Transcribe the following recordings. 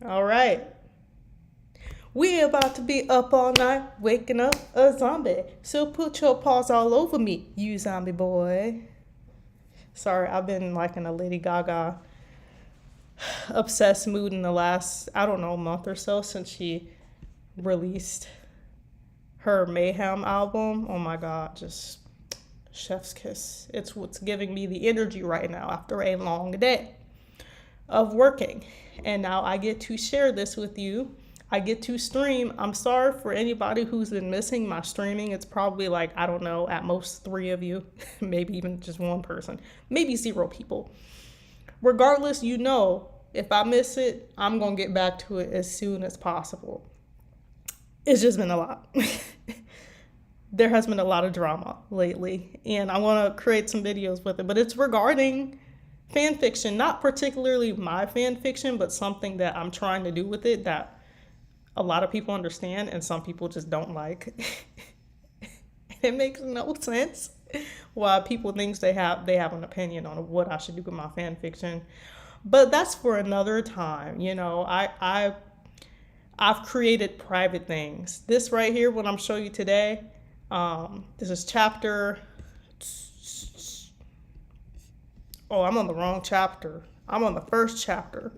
All right. We about to be up all night, waking up a zombie. So put your paws all over me, you zombie boy. Sorry, I've been like in a Lady Gaga obsessed mood in the last, I don't know, month or so since she released her Mayhem album. Oh my God, just chef's kiss. It's what's giving me the energy right now after a long day of working. And now I get to share this with you. I get to stream. I'm sorry for anybody who's been missing my streaming. It's probably like, I don't know, at most 3 of you, maybe even just 1 person, maybe 0 people. Regardless, if I miss it, I'm going to get back to it as soon as possible. It's just been a lot. There has been a lot of drama lately, and I want to create some videos with it, but it's regarding fan fiction, not particularly my fan fiction, but something that I'm trying to do with it that a lot of people understand and some people just don't like. It makes no sense why people think they have an opinion on what I should do with my fan fiction. But that's for another time. I've created private things. This right here, what I'm showing you today, this is chapter. Oh, I'm on the wrong chapter. I'm on the first chapter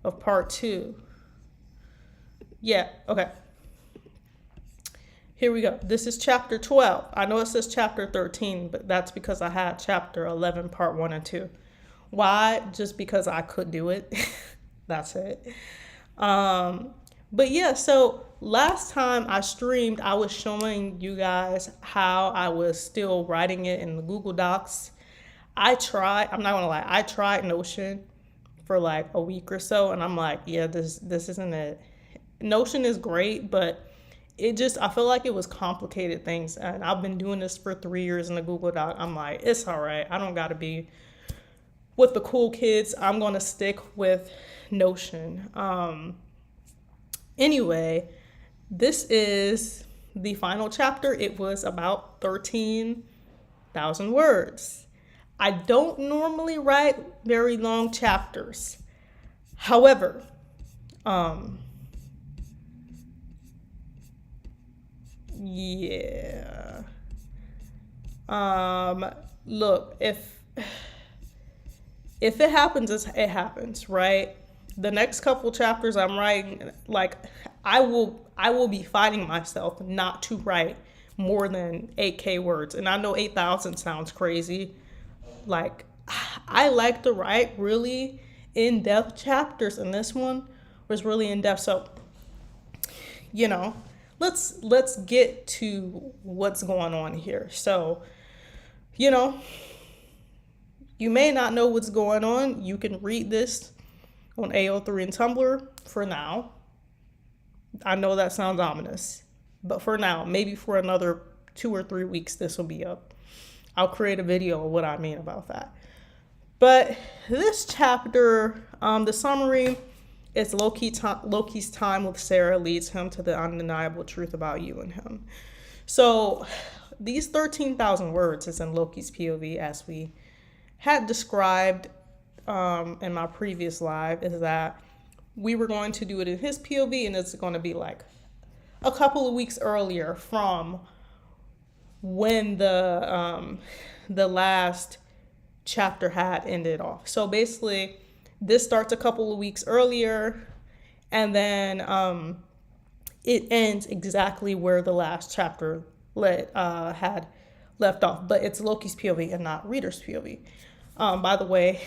of part 2. Yeah, okay. Here we go. This is chapter 12. I know it says chapter 13, but that's because I had chapter 11, part 1 and 2. Why? Just because I could do it. That's it. But yeah, so last time I streamed, I was showing you guys how I was still writing it in the Google Docs. I'm not gonna lie, I tried Notion for like a week or so, and I'm like, yeah, this isn't it. Notion is great, but I feel like it was complicated things, and I've been doing this for 3 years in the Google Doc. I'm like, it's all right. I don't gotta be with the cool kids. I'm gonna stick with Notion. Anyway, this is the final chapter. It was about 13,000 words. I don't normally write very long chapters. However, yeah. Look, if it happens, it happens, right? The next couple chapters I'm writing, like I will be fighting myself not to write more than 8K words. And I know 8,000 sounds crazy. Like, I like to write really in-depth chapters, and this one was really in-depth. So, you know, let's get to what's going on here. So, you know, you may not know what's going on. You can read this on AO3 and Tumblr for now. I know that sounds ominous, but for now, maybe for another 2 or 3 weeks, this will be up. I'll create a video of what I mean about that. But this chapter, the summary is Loki's time with Sarah leads him to the undeniable truth about you and him. So these 13,000 words is in Loki's POV, as we had described in my previous live, is that we were going to do it in his POV, and it's going to be like a couple of weeks earlier from when the last chapter had ended off. So basically, this starts a couple of weeks earlier, and then it ends exactly where the last chapter had left off. But it's Loki's POV and not reader's POV. By the way,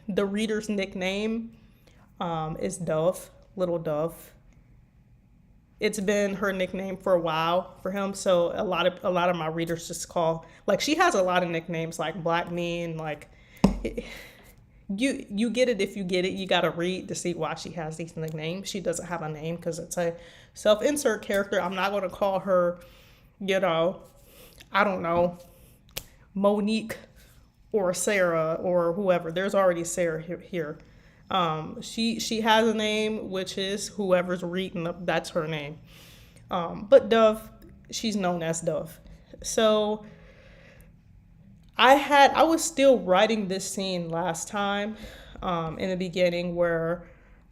the reader's nickname is Dove, Little Dove. It's been her nickname for a while for him. So a lot of my readers just call, like, she has a lot of nicknames like Black Mean, like you get it if you get it. You gotta read to see why she has these nicknames. She doesn't have a name because it's a self-insert character. I'm not gonna call her, I don't know, Monique or Sarah or whoever. There's already Sarah here. She has a name, which is whoever's reading, that's her name. But Dove, she's known as Dove. So I was still writing this scene last time, in the beginning, where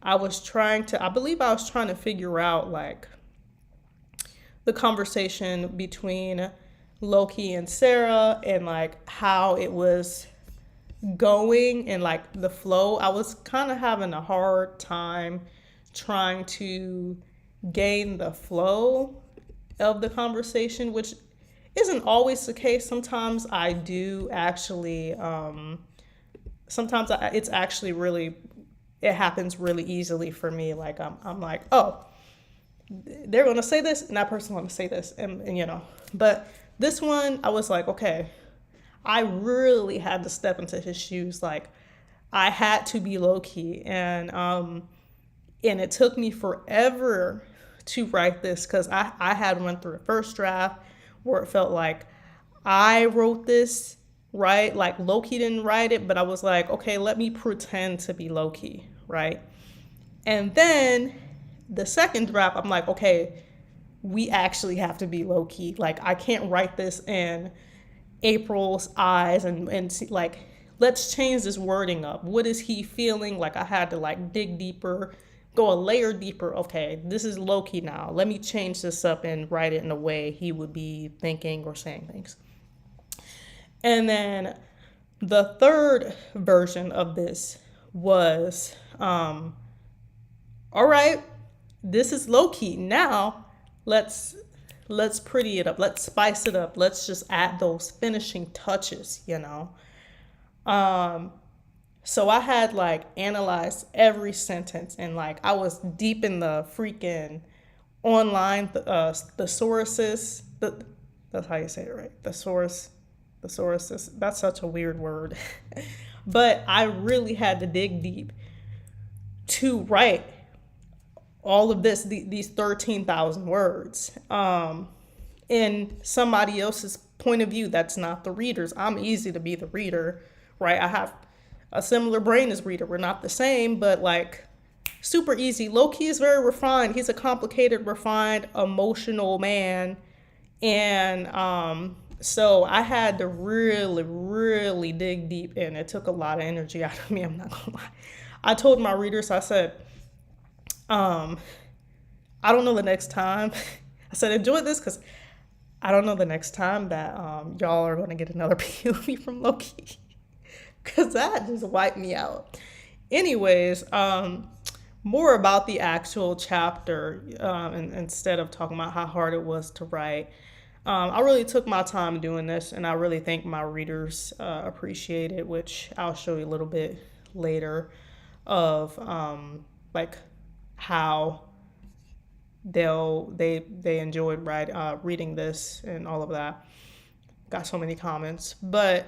I believe I was trying to figure out like the conversation between Loki and Sarah and like how it was going and like the flow. I was kind of having a hard time trying to gain the flow of the conversation, which isn't always the case. Sometimes I do actually, it's actually really, it happens really easily for me. Like I'm like, oh, they're going to say this and that person going to say this. And, you know, but this one, I was like, okay, I really had to step into his shoes. Like I had to be low key. And it took me forever to write this because I had went through a first draft where it felt like I wrote this, right? Like Loki didn't write it, but I was like, okay, let me pretend to be Loki, right? And then the second draft, I'm like, okay, we actually have to be low key. Like I can't write this in April's eyes and see, like, let's change this wording up. What is he feeling? Like I had to like dig deeper, go a layer deeper. Okay, this is Loki now. Let me change this up and write it in a way he would be thinking or saying things. And then the third version of this was, all right, this is Loki. Now let's pretty it up. Let's spice it up. Let's just add those finishing touches, you know? So I had like analyzed every sentence and like I was deep in the freaking online thesauruses. That's how you say it, right? Thesauruses. That's such a weird word. But I really had to dig deep to write all of this, these 13,000 words. In somebody else's point of view, that's not the reader's. I'm easy to be the reader, right? I have a similar brain as reader. We're not the same, but like super easy. Loki is very refined. He's a complicated, refined, emotional man. And so I had to really, really dig deep in. It took a lot of energy out of me. I'm not gonna lie. I told my readers, I said, I don't know the next time. I said, enjoy this because I don't know the next time that y'all are going to get another POV from Loki. Because that just wiped me out. Anyways, more about the actual chapter instead of talking about how hard it was to write. I really took my time doing this, and I really think my readers appreciate it, which I'll show you a little bit later of like how they enjoyed reading this and all of that. Got so many comments, but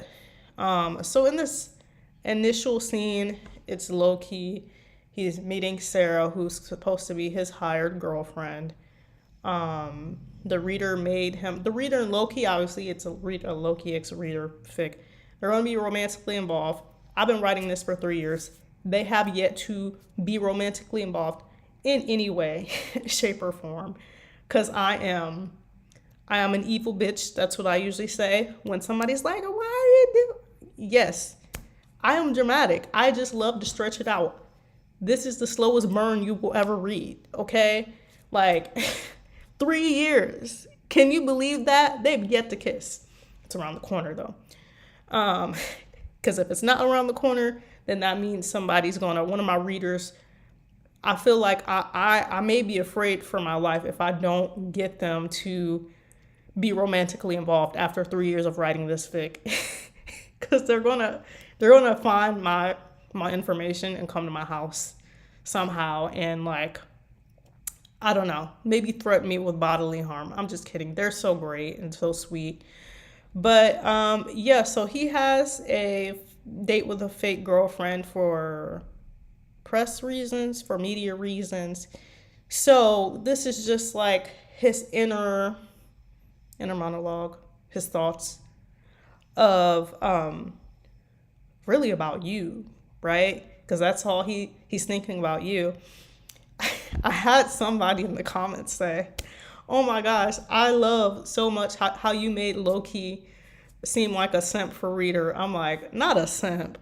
so in this initial scene, it's Loki. He's meeting Sarah, who's supposed to be his hired girlfriend. The reader and Loki, obviously it's a Loki X reader fic. They're going to be romantically involved. I've been writing this for 3 years. They have yet to be romantically involved in any way, shape, or form. Because I am an evil bitch. That's what I usually say when somebody's like, why are you doing? Yes, I am dramatic. I just love to stretch it out. This is the slowest burn you will ever read, okay? Like, 3 years. Can you believe that? They've yet to kiss. It's around the corner, though. Because if it's not around the corner, then that means somebody's one of my readers, I feel like I may be afraid for my life if I don't get them to be romantically involved after 3 years of writing this fic. Because they're gonna find my information and come to my house somehow and like, I don't know, maybe threaten me with bodily harm. I'm just kidding. They're so great and so sweet. But yeah, so he has a date with a fake girlfriend for press reasons, for media reasons. So this is just like his inner monologue, his thoughts of really about you, right? Because that's all he's thinking about you. I had somebody in the comments say, oh my gosh, I love so much how you made Loki seem like a simp for reader. I'm like, not a simp.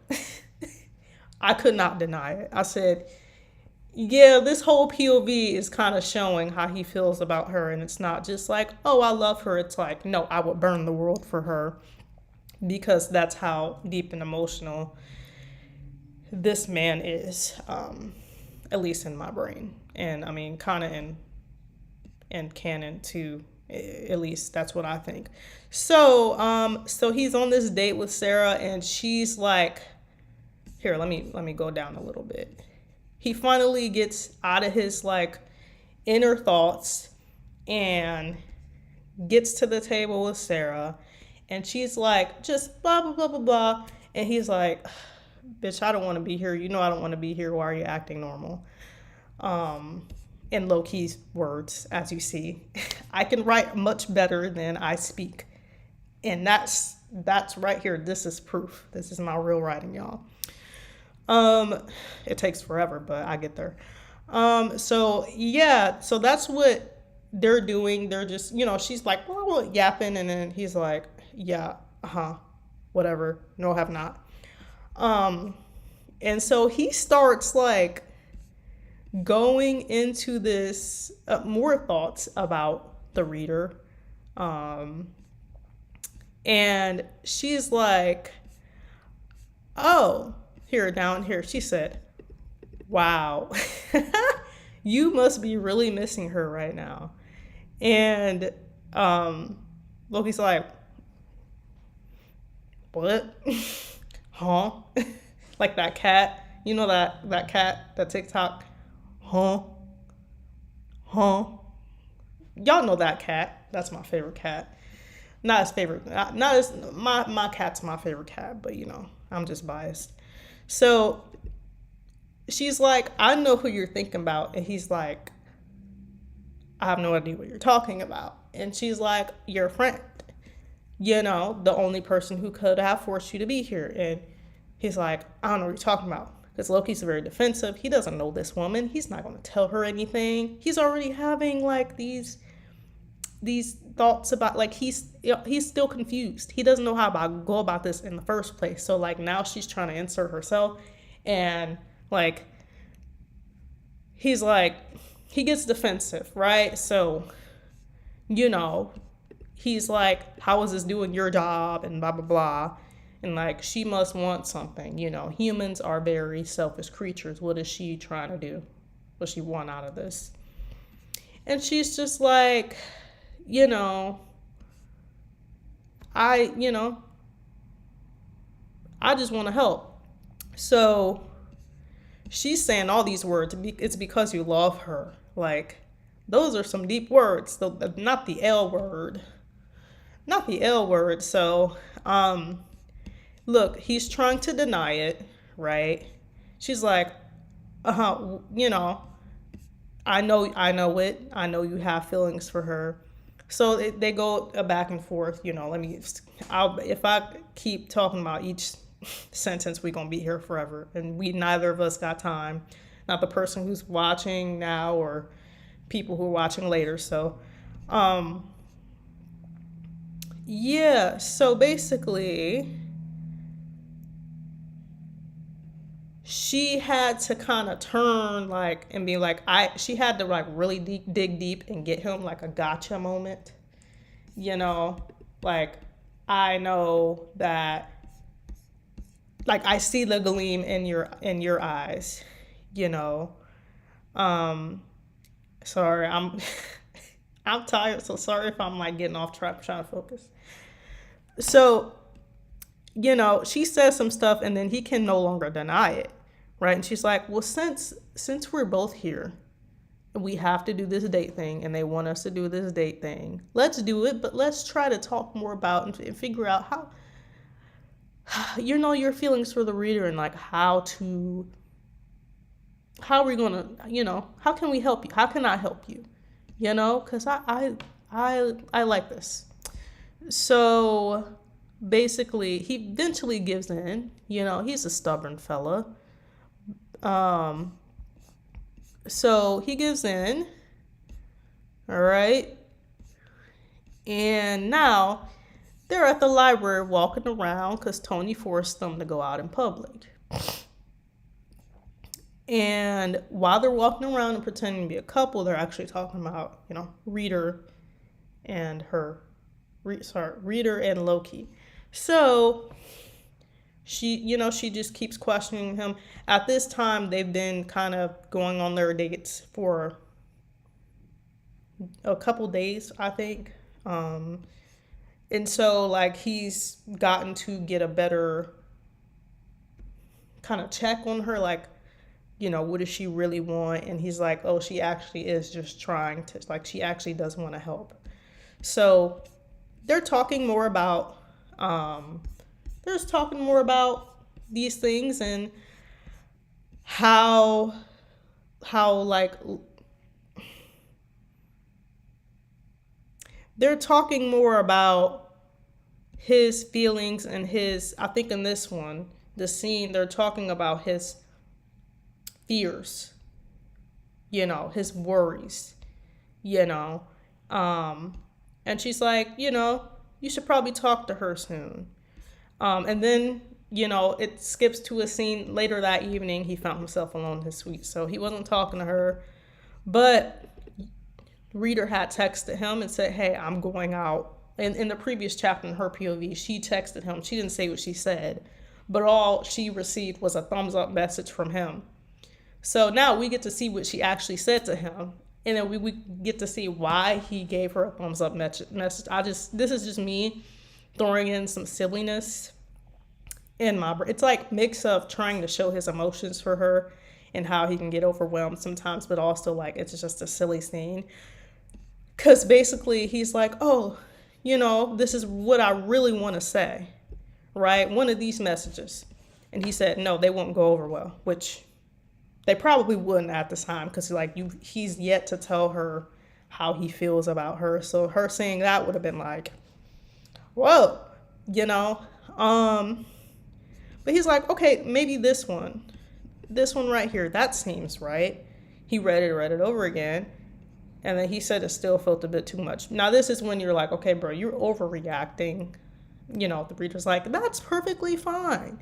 I could not deny it. I said, yeah, this whole POV is kind of showing how he feels about her, and it's not just like, oh, I love her. It's like, no, I would burn the world for her, because that's how deep and emotional this man is, at least in my brain, and I mean, kind of in canon too. At least that's what I think. So he's on this date with Sarah, and she's like, here, let me go down a little bit. He finally gets out of his like inner thoughts and gets to the table with Sarah, and she's like, just blah blah blah blah blah, and he's like, bitch, I don't want to be here. You know I don't want to be here. Why are you acting normal? In low key's words, as you see. I can write much better than I speak. And that's right here. This is proof. This is my real writing, y'all. It takes forever, but I get there. So yeah, so that's what they're doing. They're just, she's like, well, yapping, and then he's like, yeah, whatever. No, have not. And so he starts like going into this more thoughts about the reader. And she's like, oh, here, down here. She said, wow, you must be really missing her right now. And Loki's like, what? Huh? Like that cat. You know that cat, that TikTok? Huh? Y'all know that cat. That's my favorite cat. Not his favorite. Not as my cat's my favorite cat, but I'm just biased. So she's like, I know who you're thinking about, and he's like, I have no idea what you're talking about. And she's like, your friend. The only person who could have forced you to be here. And he's like, I don't know what you're talking about. Because Loki's very defensive. He doesn't know this woman. He's not going to tell her anything. He's already having like these thoughts about, like, he's still confused. He doesn't know how to go about this in the first place. So like now she's trying to insert herself, and like he's like, he gets defensive, right? So he's like, how is this doing your job, and blah blah blah. And like, she must want something. Humans are very selfish creatures. What is she trying to do? What she want out of this? And she's just like, I just want to help. So she's saying all these words. It's because you love her. Like, those are some deep words. Not the L word. Not the L word. So, look, he's trying to deny it, right? She's like, I know it. I know you have feelings for her. So they go back and forth. If I keep talking about each sentence, we're going to be here forever. And neither of us got time. Not the person who's watching now or people who are watching later. So, yeah. So basically, she had to kind of turn like and be like, she had to like really dig deep and get him like a gotcha moment. Like, I know that, like, I see the gleam in your eyes, sorry, I'm I'm tired, so sorry if I'm like getting off track, trying to focus. So she says some stuff, and then he can no longer deny it, right? And she's like, well, since we're both here, we have to do this date thing, and they want us to do this date thing. Let's do it, but let's try to talk more about and figure out how, your feelings for the reader, and like how are we gonna, how can we help you? How can I help you? Because I like this. So basically, he eventually gives in. He's a stubborn fella. So he gives in. All right. And now they're at the library walking around because Tony forced them to go out in public. And while they're walking around and pretending to be a couple, they're actually talking about, Reader and Reader and Loki. So she just keeps questioning him. At this time, they've been kind of going on their dates for a couple days, I think. And so, like, he's gotten to get a better kind of check on her, like, what does she really want? And he's like, oh, she actually is just trying to, like, she actually does want to help. So they're talking more about, these things and how like, they're talking more about his feelings and I think in this one, the scene, they're talking about his fears, his worries, and she's like, you should probably talk to her soon. And then, it skips to a scene later that evening. He found himself alone in his suite, so he wasn't talking to her, but Reader had texted him and said, hey, I'm going out. And in the previous chapter, in her POV, she texted him. She didn't say what she said, but all she received was a thumbs up message from him. So now we get to see what she actually said to him. And then we get to see why he gave her a thumbs up message. This is just me throwing in some silliness in my brain. It's like mix of trying to show his emotions for her and how he can get overwhelmed sometimes, but also like it's just a silly scene. Because basically he's like, oh, this is what I really want to say, right? One of these messages. And he said, no, they won't go over well, which they probably wouldn't at the time because he's yet to tell her how he feels about her. So her saying that would have been like, whoa, But he's like, okay, maybe this one right here, that seems right. He read it over again. And then he said it still felt a bit too much. Now, this is when you're like, okay, bro, you're overreacting. The reader's like, that's perfectly fine.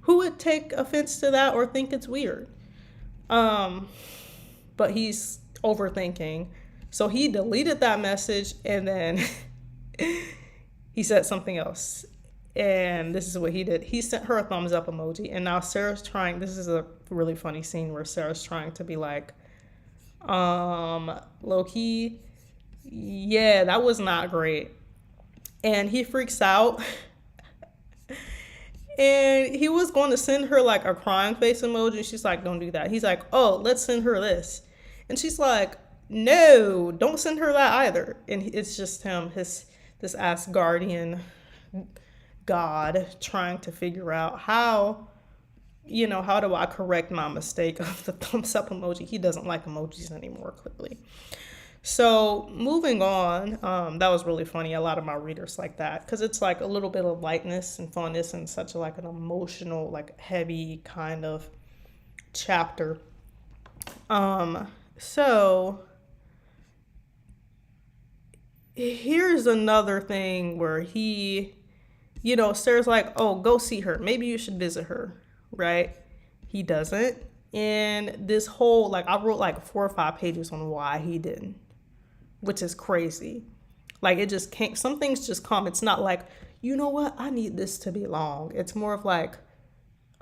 Who would take offense to that or think it's weird? But he's overthinking. So he deleted that message and then he said something else. And this is what he did. He sent her a thumbs up emoji. And now Sarah's trying, this is a really funny scene where Sarah's trying to be like, low-key, yeah, that was not great. And he freaks out. And he was going to send her like a crying face emoji. She's like, don't do that. He's like, oh, let's send her this. And she's like, no, don't send her that either. And it's just him, this Asgardian god trying to figure out how do I correct my mistake of the thumbs up emoji? He doesn't like emojis anymore, clearly. So moving on, that was really funny. A lot of my readers like that because it's like a little bit of lightness and funness and such like an emotional, like heavy kind of chapter. So here's another thing where Sarah's like, oh, go see her. Maybe you should visit her, right? He doesn't. And this whole, like, I wrote like 4 or 5 pages on why he didn't, which is crazy. Like, it just can't, some things just come. It's not like, you know what, I need this to be long. It's more of like,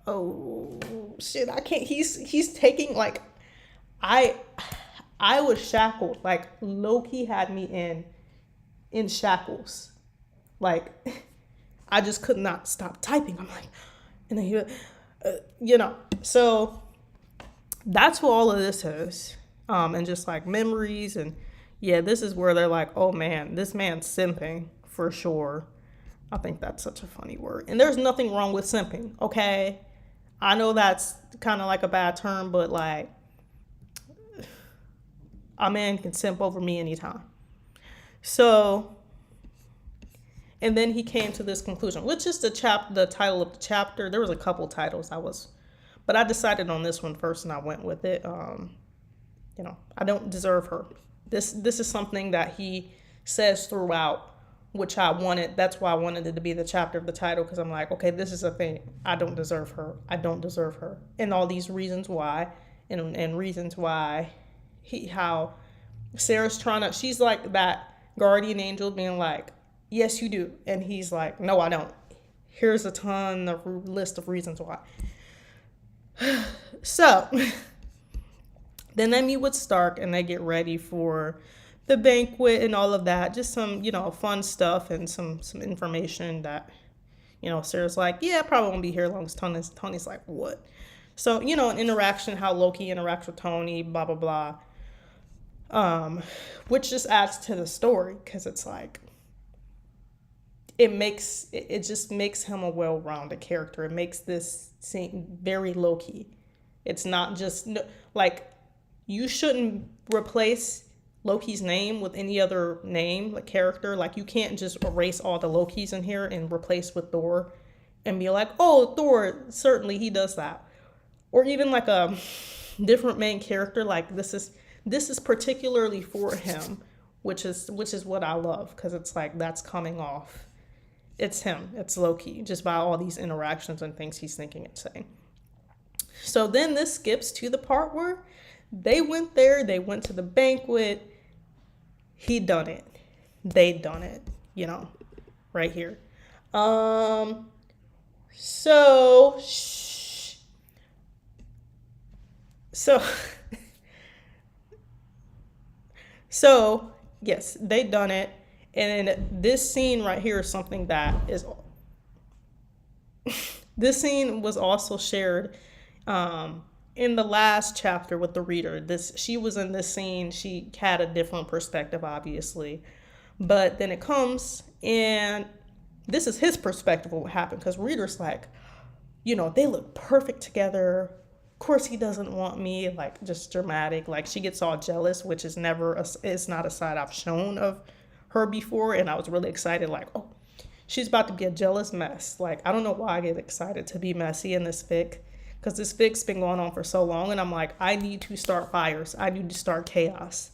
oh, shit, I can't, he's taking, like, I was shackled. Like, Loki had me in shackles. Like, I just could not stop typing. I'm like, and then he, so that's what all of this is. And just like memories and yeah, this is where they're like, oh man, this man's simping for sure. I think that's such a funny word. And there's nothing wrong with simping, okay? I know that's kind of like a bad term, but like, a man can simp over me anytime. So, and then he came to this conclusion, which is the title of the chapter. There was a couple titles but I decided on this one first and I went with it. I don't deserve her. This is something that he says throughout, which I wanted. That's why I wanted it to be the chapter of the title, because I'm like, okay, this is a thing. I don't deserve her. I don't deserve her. And all these reasons why. and reasons why how Sarah's trying to, she's like that guardian angel being like, yes, you do. And he's like, no, I don't. Here's a ton of list of reasons why. So then they meet with Stark and they get ready for the banquet and all of that. Just some, fun stuff and some information that, Sarah's like, yeah, I probably won't be here long as Tony's like, what? So, an interaction, how Loki interacts with Tony, blah, blah, blah. Which just adds to the story because it's like, it just makes him a well-rounded character. It makes this scene very Loki. It's not just, like, you shouldn't replace Loki's name with any other name, like character. Like, you can't just erase all the Lokis in here and replace with Thor and be like, oh, Thor, certainly he does that. Or even like a different main character, like this is particularly for him, which is what I love, because it's like that's coming off. It's him, it's Loki, just by all these interactions and things he's thinking and saying. So then this skips to the part where they went to the banquet. He done it. They done it, right here. So yes, they done it. And this scene right here is something that is, this scene was also shared in the last chapter with the reader. She was in this scene. She had a different perspective, obviously. But then it comes, and this is his perspective of what happened, because reader's like, they look perfect together. Of course he doesn't want me, like, just dramatic. Like, she gets all jealous, which is it's not a side I've shown of her before, and I was really excited, like, oh, she's about to be a jealous mess. Like, I don't know why I get excited to be messy in this fic, because this fic's been going on for so long, and I'm like, I need to start fires. I need to start chaos,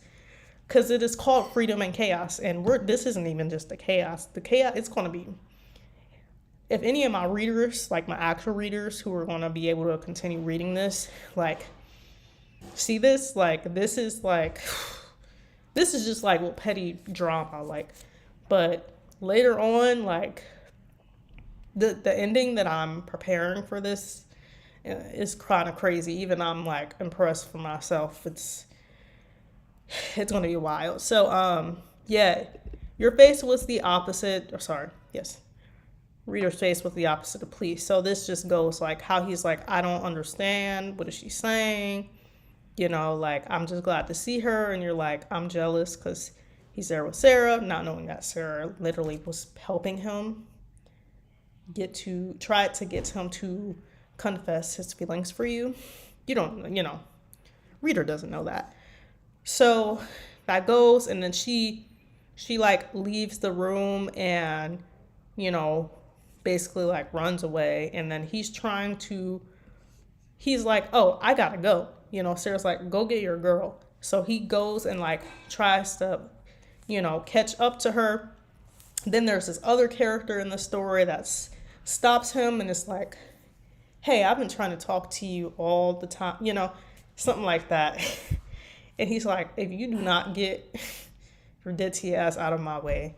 because it is called Freedom and Chaos, and this isn't even just the chaos. The chaos, it's going to be, if any of my readers, like my actual readers who are going to be able to continue reading this, like, see this, like, this is just like petty drama, like, but later on, like, the ending that I'm preparing for this is kind of crazy. Even I'm like impressed for myself. It's gonna be wild. So yeah, your face was the opposite, or sorry, yes, reader's face was the opposite of please. So this just goes like how he's like, I don't understand, what is she saying? Like, I'm just glad to see her. And you're like, I'm jealous because he's there with Sarah, not knowing that Sarah literally was helping him try to get him to confess his feelings for you. Reader doesn't know that. So that goes, and then she like leaves the room and, basically like runs away. And then he's like, oh, I gotta go. Sarah's like, go get your girl. So he goes and like tries to, catch up to her. Then there's this other character in the story that stops him and it's like, hey, I've been trying to talk to you all the time, something like that. And he's like, if you do not get your ditzy ass out of my way,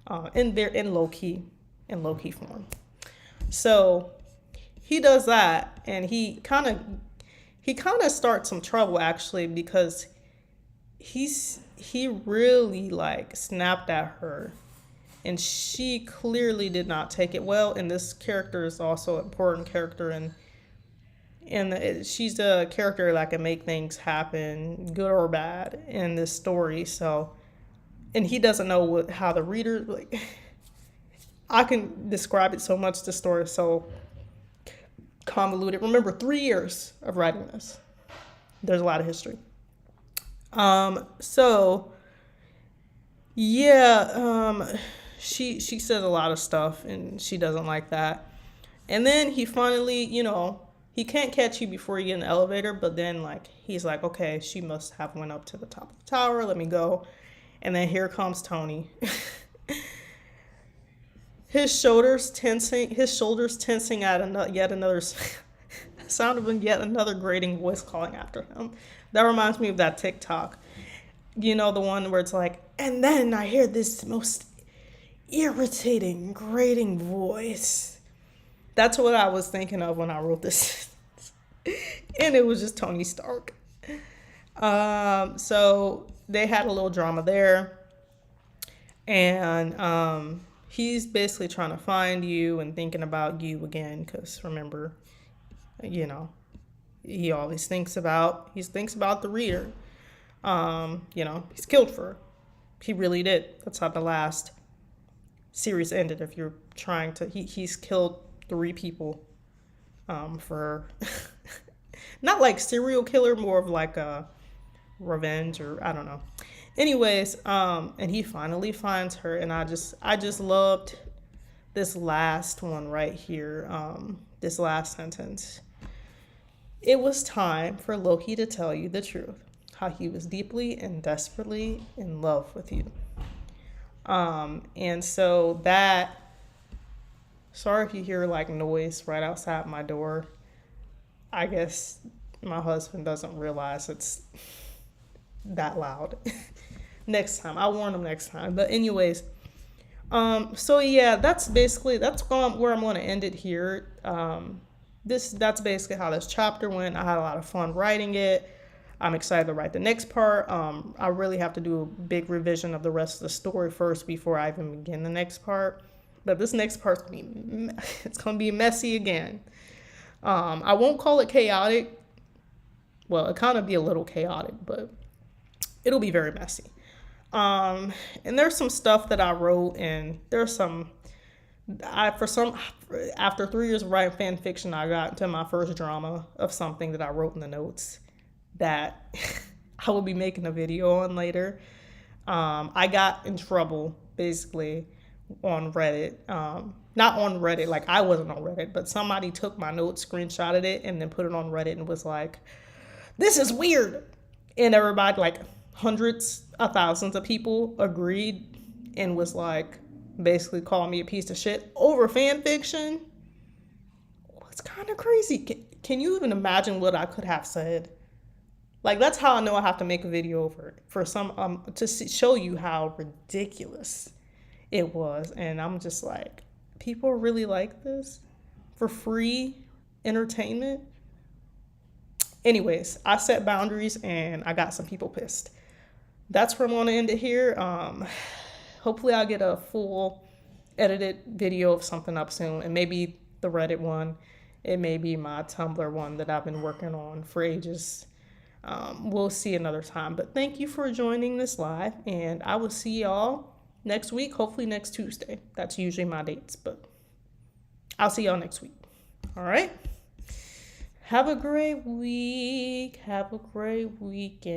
and they're in low-key form. So he does that, and he kind of starts some trouble, actually, because he really like snapped at her, and she clearly did not take it well. And this character is also an important character, and she's a character that can make things happen, good or bad, in this story. So, and he doesn't know how the reader, like, I can describe it so much. The story is so convoluted. Remember, 3 years of writing this. There's a lot of history. So yeah, she said a lot of stuff, and she doesn't like that. And then he finally, he can't catch you before you get in the elevator, but then like he's like, okay, she must have went up to the top of the tower, let me go. And then here comes Tony. His shoulders tensing at yet another sound of yet another grating voice calling after him. That reminds me of that TikTok. You know, the one where it's like, and then I hear this most irritating, grating voice. That's what I was thinking of when I wrote this. And it was just Tony Stark. So they had a little drama there. And he's basically trying to find you and thinking about you again. Because remember, you know, he always thinks about the reader. You know, he's killed for her. He really did. That's how the last series ended. If you're trying to, he's killed 3 people for not like serial killer, more of like a revenge, or I don't know. Anyways, and he finally finds her, and I just loved this last one right here. This last sentence. It was time for Loki to tell you the truth, how he was deeply and desperately in love with you. And so that, sorry if you hear like noise right outside my door. I guess my husband doesn't realize it's that loud. Next time, I'll warn him next time. But anyways, so yeah, that's where I'm going to end it here. That's basically how this chapter went. I had a lot of fun writing it. I'm excited to write the next part. I really have to do a big revision of the rest of the story first before I even begin the next part. But this next part's gonna be messy again. I won't call it chaotic. Well, it kind of be a little chaotic, but it'll be very messy. And there's some stuff that I wrote, and there's after 3 years of writing fan fiction, I got into my first drama of something that I wrote in the notes that I will be making a video on later. I got in trouble basically on Reddit. Not on Reddit, like I wasn't on Reddit, but somebody took my notes, screenshotted it, and then put it on Reddit and was like, this is weird. And everybody, like hundreds of thousands of people, agreed and was like, basically calling me a piece of shit over fan fiction. It's kind of crazy. Can you even imagine what I could have said? Like, that's how I know I have to make a video over it, for some to show you how ridiculous it was. And I'm just like, people really like this for free entertainment. Anyways, I set boundaries and I got some people pissed. That's where I'm going to end it here. Hopefully I'll get a full edited video of something up soon, and maybe the Reddit one. It may be my Tumblr one that I've been working on for ages. We'll see another time. But thank you for joining this live, and I will see y'all next week, hopefully next Tuesday. That's usually my dates, but I'll see y'all next week. All right? Have a great week. Have a great weekend.